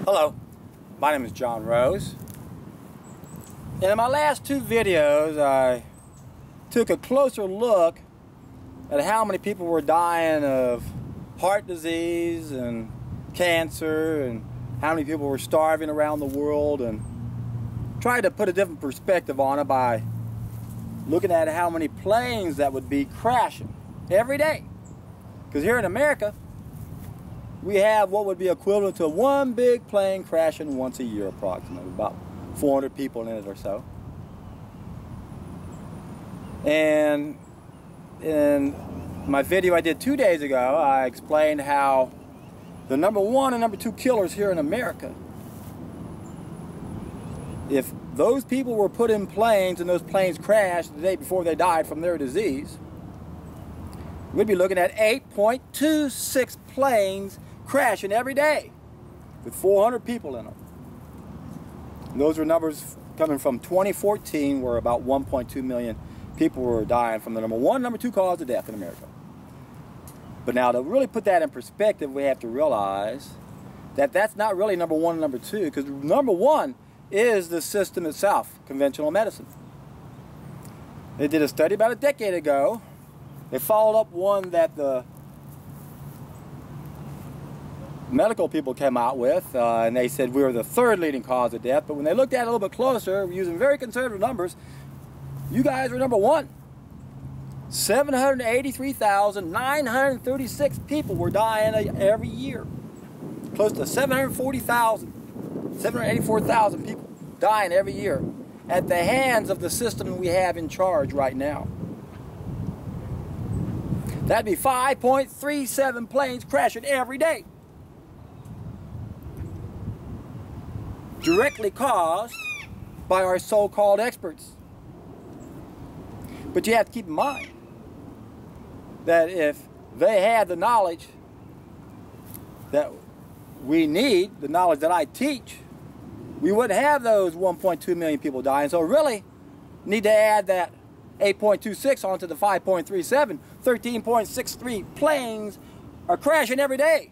Hello, my name is John Rose, and in my last two videos I took a closer look at how many people were dying of heart disease and cancer, and how many people were starving around the world, and tried to put a different perspective on it by looking at how many planes that would be crashing every day. Because here in America, we have what would be equivalent to one big plane crashing once a year approximately, about 400 people in it or so. And in my video I did 2 days ago, I explained how the number one and number two killers here in America, if those people were put in planes and those planes crashed the day before they died from their disease, we'd be looking at 8.26 planes crashing every day with 400 people in them. And those are numbers coming from 2014, where about 1.2 million people were dying from the number one, number two cause of death in America. But now to really put that in perspective, we have to realize that that's not really number one and number two, because number one is the system itself, conventional medicine. They did a study about a decade ago. They followed up one that the medical people came out with, and they said we were the third leading cause of death. But when they looked at it a little bit closer, using very conservative numbers, you guys were number one. 783,936 people were dying every year. Close to 784,000 people dying every year at the hands of the system we have in charge right now. That'd be 5.37 planes crashing every day. Directly caused by our so-called experts. But you have to keep in mind that if they had the knowledge that we need, the knowledge that I teach, we wouldn't have those 1.2 million people dying. So really need to add that 8.26 onto the 5.37. 13.63 planes are crashing every day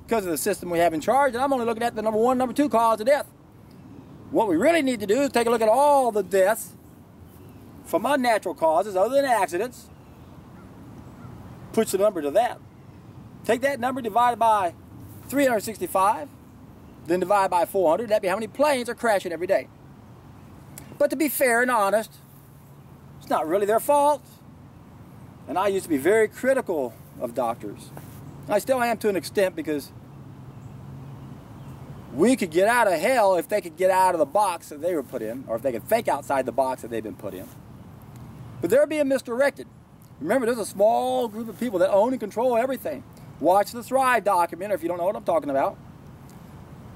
because of the system we have in charge. And I'm only looking at the number one, number two cause of death. What we really need to do is take a look at all the deaths from unnatural causes other than accidents. Push the number to that. Take that number, divide it by 365, then divide by 400. That'd be how many planes are crashing every day. But to be fair and honest, it's not really their fault. And I used to be very critical of doctors. I still am to an extent, because we could get out of hell if they could get out of the box that they were put in, or if they could think outside the box that they've been put in. But they're being misdirected. Remember, there's a small group of people that own and control everything. Watch the Thrive documentary if you don't know what I'm talking about,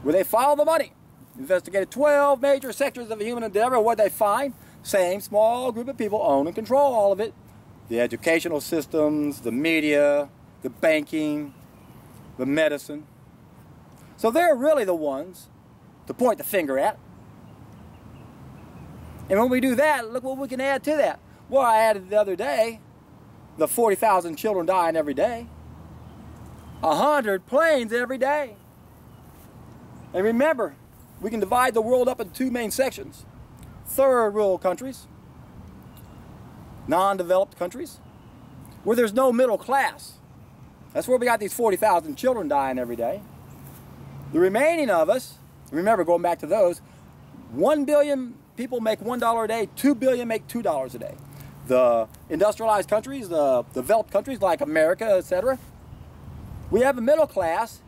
where they follow the money. Investigated 12 major sectors of human endeavor. What they find? Same small group of people own and control all of it. The educational systems, the media, the banking, the medicine. So they're really the ones to point the finger at. And when we do that, look what we can add to that. Well, I added the other day the 40,000 children dying every day. 100 planes every day. And remember, we can divide the world up into two main sections. Third world countries, non-developed countries, where there's no middle class. That's where we got these 40,000 children dying every day. The remaining of us, remember, going back to those, 1 billion people make $1 a day, 2 billion make $2 a day. The industrialized countries, the developed countries like America, etc., we have a middle class,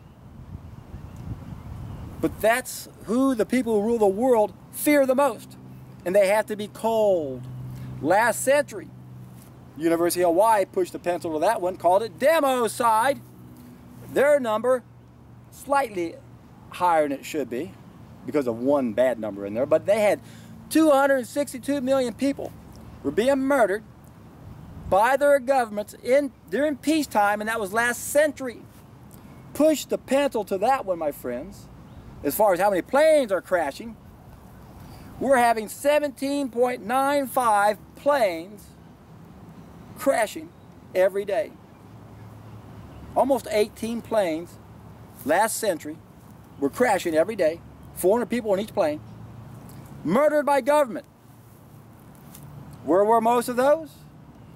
but that's who the people who rule the world fear the most. And they have to be cold. Last century, University of Hawaii pushed a pencil to that one, called it democide. Their number, slightly higher than it should be, because of one bad number in there, but they had 262 million people were being murdered by their governments during peacetime, and that was last century. Push the pencil to that one, my friends. As far as how many planes are crashing, we're having 17.95 planes crashing every day. Almost 18 planes last century were crashing every day, 400 people in each plane, murdered by government. Where were most of those?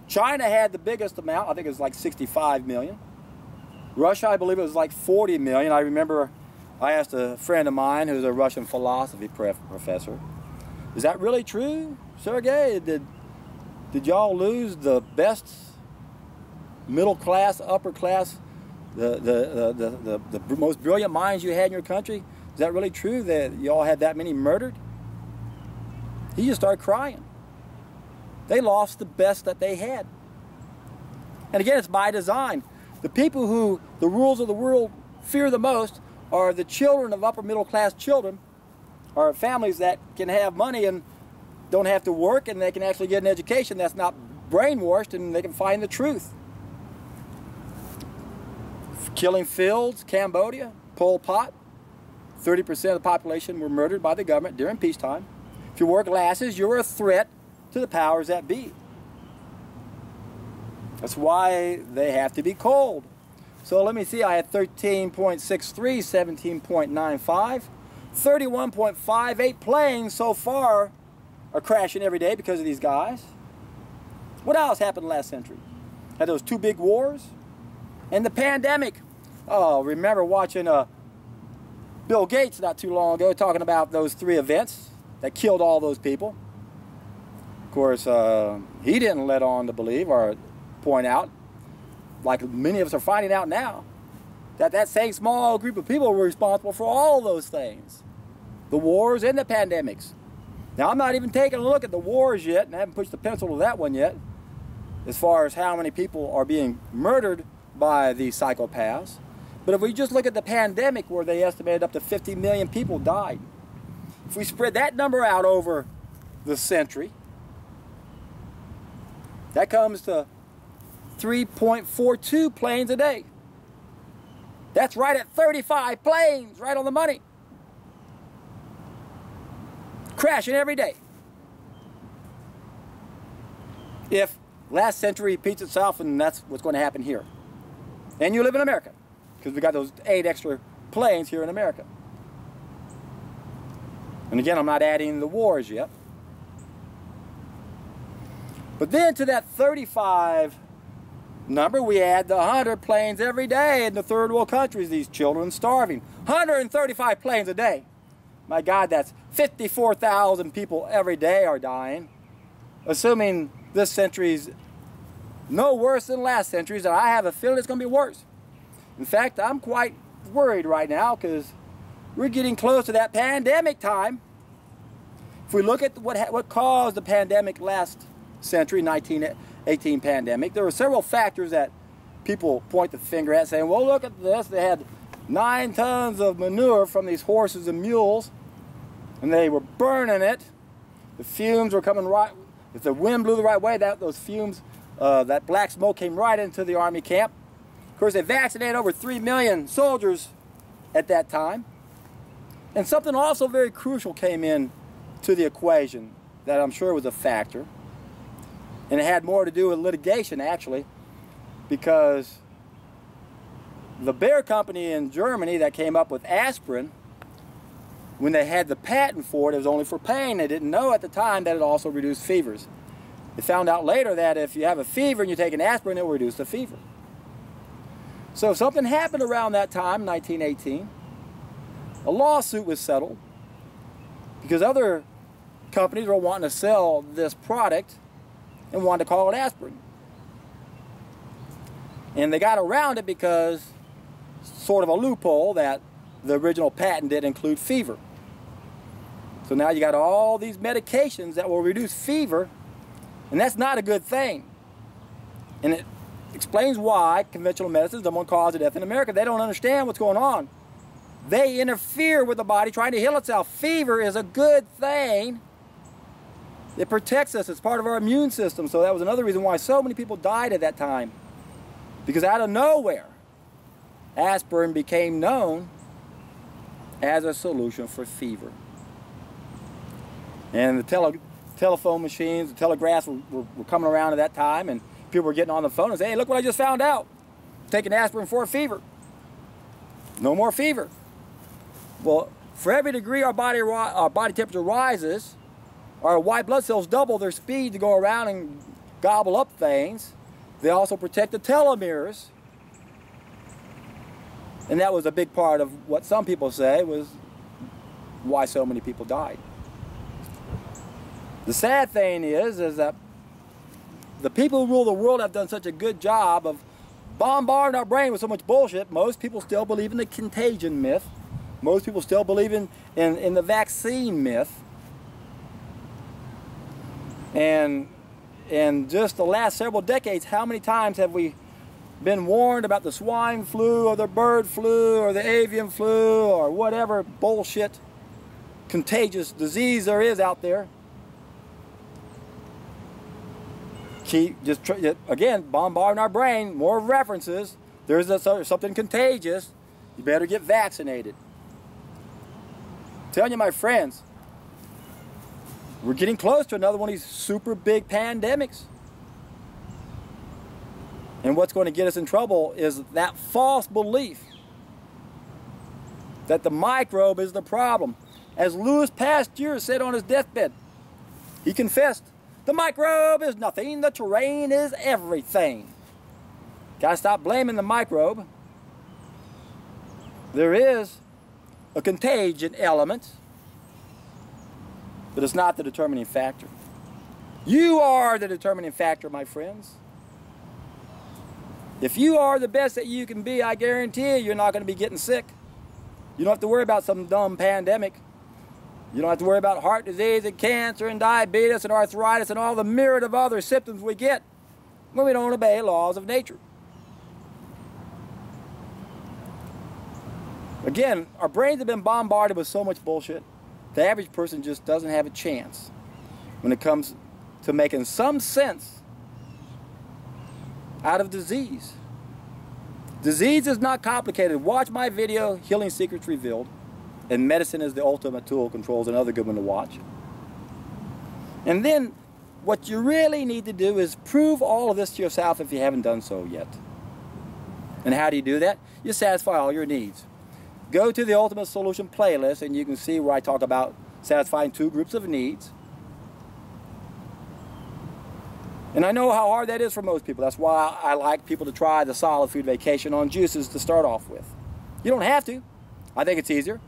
China had the biggest amount. I think it was like 65 million. Russia, I believe it was like 40 million. I remember I asked a friend of mine who's a Russian philosophy professor, is that really true, Sergey? Did y'all lose the best middle class, upper class, the most brilliant minds you had in your country? Is that really true that y'all had that many murdered? He just started crying. They lost the best that they had. And again, it's by design. The people who the rules of the world fear the most are the children of upper middle class children, or families that can have money and don't have to work, and they can actually get an education that's not brainwashed, and they can find the truth. Killing fields, Cambodia, Pol Pot, 30% of the population were murdered by the government during peacetime. If you wore glasses, you were a threat to the powers that be. That's why they have to be cold. So let me see, I had 13.63, 17.95, 31.58 planes so far are crashing every day because of these guys. What else happened last century? Had those two big wars and the pandemic. Oh, remember watching Bill Gates not too long ago talking about those three events that killed all those people. Of course, he didn't let on to believe or point out, like many of us are finding out now, that that same small group of people were responsible for all those things. The wars and the pandemics. Now, I'm not even taking a look at the wars yet, and I haven't pushed the pencil to that one yet, as far as how many people are being murdered by these psychopaths. But if we just look at the pandemic, where they estimated up to 50 million people died, if we spread that number out over the century, that comes to 3.42 planes a day. That's right at 35 planes, right on the money. Crashing every day. If last century repeats itself, and that's what's going to happen here. And you live in America, because we got those 8 extra planes here in America. And again, I'm not adding the wars yet. But then to that 35 number, we add the 100 planes every day in the third world countries, these children starving. 135 planes a day. My God, that's 54,000 people every day are dying. Assuming this century's no worse than last century's, and I have a feeling it's going to be worse. In fact, I'm quite worried right now because we're getting close to that pandemic time. If we look at what caused the pandemic last century, 1918 pandemic, there were several factors that people point the finger at, saying, well, look at this. They had 9 tons of manure from these horses and mules, and they were burning it. The fumes were coming right, if the wind blew the right way, those fumes, that black smoke came right into the army camp. Of course, they vaccinated over 3 million soldiers at that time. And something also very crucial came in to the equation that I'm sure was a factor. And it had more to do with litigation, actually, because the Bayer company in Germany that came up with aspirin, when they had the patent for it, it was only for pain. They didn't know at the time that it also reduced fevers. They found out later that if you have a fever and you take an aspirin, it will reduce the fever. So if something happened around that time, 1918, a lawsuit was settled because other companies were wanting to sell this product and wanted to call it aspirin. And they got around it because sort of a loophole that the original patent did include fever. So now you got all these medications that will reduce fever, and that's not a good thing. And it explains why conventional medicine is the one cause of death in America. They don't understand what's going on. They interfere with the body trying to heal itself. Fever is a good thing. It protects us. It's part of our immune system. So that was another reason why so many people died at that time. Because out of nowhere, aspirin became known as a solution for fever. And the telephone machines, the telegraphs were coming around at that time, and people were getting on the phone and saying, hey, look what I just found out. Taking aspirin for a fever. No more fever. Well, for every degree our body temperature rises, our white blood cells double their speed to go around and gobble up things. They also protect the telomeres. And that was a big part of what some people say was why so many people died. The sad thing is that the people who rule the world have done such a good job of bombarding our brain with so much bullshit. Most people still believe in the contagion myth. Most people still believe in the vaccine myth. And in just the last several decades, how many times have we been warned about the swine flu or the bird flu or the avian flu or whatever bullshit contagious disease there is out there? Keep again bombarding our brain, more references. There's something contagious. You better get vaccinated. I'm telling you, my friends, we're getting close to another one of these super big pandemics. And what's going to get us in trouble is that false belief that the microbe is the problem. As Louis Pasteur said on his deathbed, he confessed, the microbe is nothing, the terrain is everything. Gotta stop blaming the microbe. There is a contagion element, but it's not the determining factor. You are the determining factor, my friends. If you are the best that you can be, I guarantee you're not going to be getting sick. You don't have to worry about some dumb pandemic. You don't have to worry about heart disease and cancer and diabetes and arthritis and all the myriad of other symptoms we get when we don't obey laws of nature. Again, our brains have been bombarded with so much bullshit. The average person just doesn't have a chance when it comes to making some sense out of disease. Disease is not complicated. Watch my video, Healing Secrets Revealed. And Medicine is the Ultimate Tool. Control's another good one to watch. And then what you really need to do is prove all of this to yourself if you haven't done so yet. And how do you do that? You satisfy all your needs. Go to the Ultimate Solution playlist and you can see where I talk about satisfying 2 groups of needs. And I know how hard that is for most people. That's why I like people to try the solid food vacation on juices to start off with. You don't have to. I think it's easier.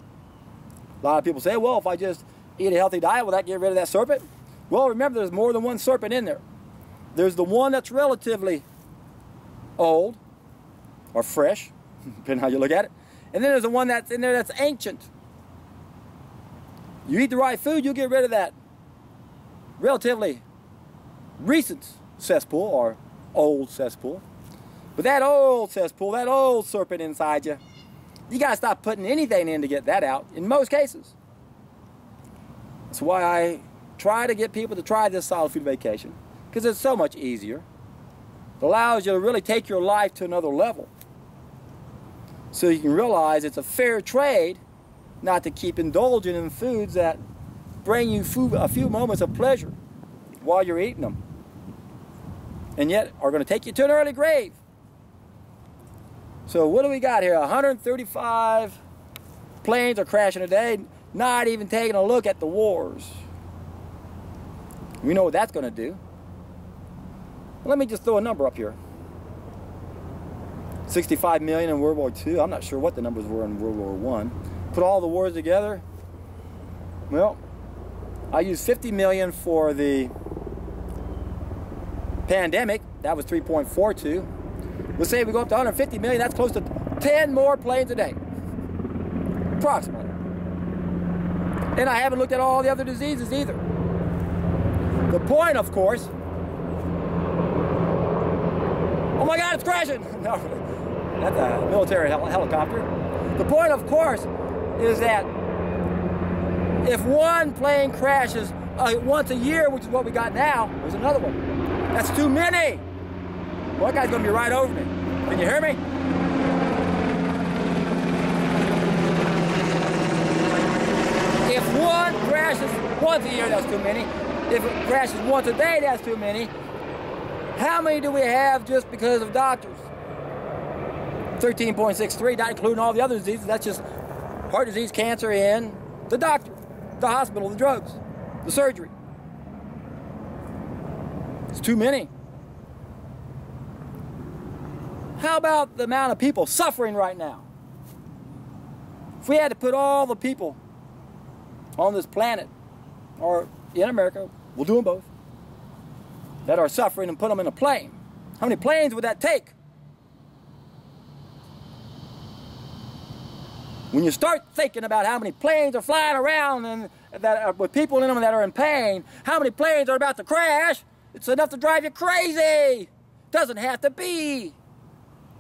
A lot of people say, well, if I just eat a healthy diet, will that get rid of that serpent? Well, remember, there's more than one serpent in there. There's the one that's relatively old or fresh, depending on how you look at it. And then there's the one that's in there that's ancient. You eat the right food, you'll get rid of that relatively recent cesspool or old cesspool. But that old cesspool, that old serpent inside you, you got to stop putting anything in to get that out, in most cases. That's why I try to get people to try this solid food vacation, because it's so much easier. It allows you to really take your life to another level. So you can realize it's a fair trade not to keep indulging in foods that bring you a few moments of pleasure while you're eating them, and yet are going to take you to an early grave. So what do we got here? 135 planes are crashing today, not even taking a look at the wars. We know what that's going to do. Let me just throw a number up here. 65 million in World War II. I'm not sure what the numbers were in World War I. Put all the wars together. Well, I used 50 million for the pandemic. That was 3.42. Let's say we go up to 150 million. That's close to 10 more planes a day. Approximately. And I haven't looked at all the other diseases either. The point, of course... Oh my God, it's crashing! No, that's a military helicopter. The point, of course, is that if one plane crashes once a year, which is what we got now, there's another one. That's too many! Well, that guy's going to be right over me. Can you hear me? If one crashes once a year, that's too many. If it crashes once a day, that's too many. How many do we have just because of doctors? 13.63, not including all the other diseases. That's just heart disease, cancer, and the doctor, the hospital, the drugs, the surgery. It's too many. How about the amount of people suffering right now? If we had to put all the people on this planet, or in America, we'll do them both, that are suffering and put them in a plane, how many planes would that take? When you start thinking about how many planes are flying around and that are, with people in them that are in pain, how many planes are about to crash, it's enough to drive you crazy. Doesn't have to be.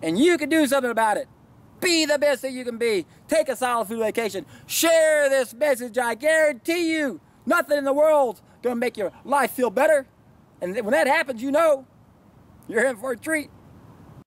And you can do something about it. Be the best that you can be. Take a solid food vacation. Share this message. I guarantee you, nothing in the world's going to make your life feel better. And when that happens, you know you're in for a treat.